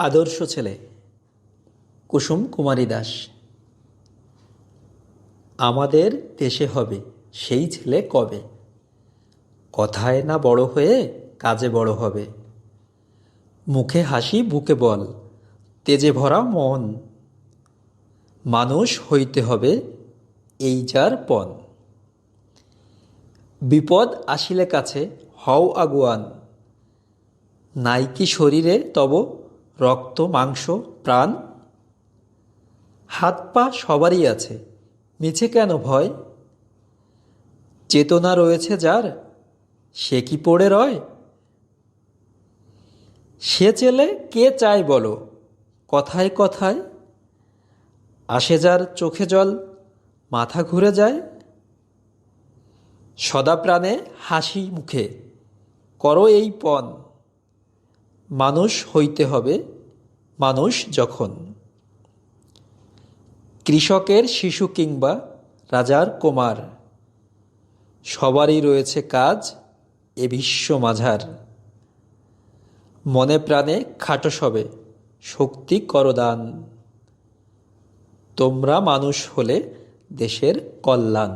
আদর্শ ছেলে কুসুম কুমারী দাস। আমাদের দেশে হবে সেই ছেলে কবে, কথায় না বড় হয়ে কাজে বড় হবে। মুখে হাসি বুকে বল, তেজে ভরা মন, মানুষ হইতে হবে এই যার পণ। বিপদ আসিলে কাছে হও আগুয়ান, নাই কি শরীরে তব রক্ত মাংস প্রাণ। হাত পা সবারই আছে, মিছে কেন ভয়, চেতনা রয়েছে যার সে কি পড়ে রয়। সে ছেলে কে চায় বলো, কথায় কথায় আসে যার চোখে জল, মাথা ঘুরে যায়। সদা প্রাণে হাসি মুখে করো এই পণ, মানুষ হইতে হবে মানুষ যখন। কৃষকের শিশু কিংবা রাজার কুমার, সবারই রয়েছে কাজ এ বিশ্ব মাঝার। মনে প্রাণে খাটো সবে শক্তি করো দান, তোমরা মানুষ হলে দেশের কল্যাণ।